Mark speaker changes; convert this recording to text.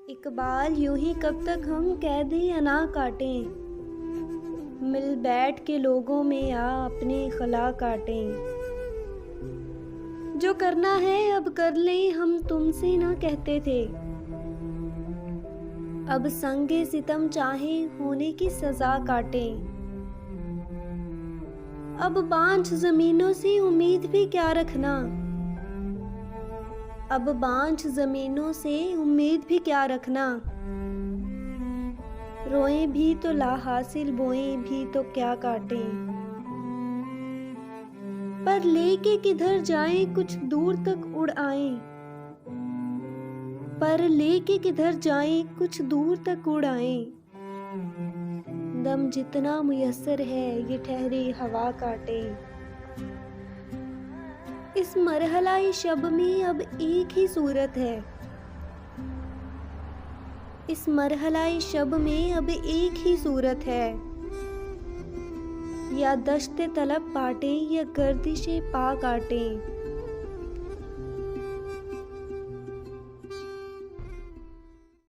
Speaker 1: इकबाल यूं ही कब तक हम कैदी अना काटें, मिल बैठ के लोगों में आ अपने खला काटें। जो करना है अब कर लें हम तुमसे ना कहते थे, अब संगे सितम चाहे होने की सजा काटें। अब बांझ जमीनों से उम्मीद भी क्या रखना, अब बांझ जमीनों से उम्मीद भी क्या रखना। रोएं भी तो ला हासिल, बोएं भी तो क्या काटें। पर लेके किधर जाएं कुछ दूर तक उड़ आएं, पर लेके किधर जाएं कुछ दूर तक उड़ आएं। दम जितना मुयस्सर है ये ठहरी हवा काटें। इस मरहला-ए शब में अब एक ही सूरत है, इस मरहला-ए शब में अब एक ही सूरत है। या दश्ते तलब काटें या गर्दिशे पा काटें।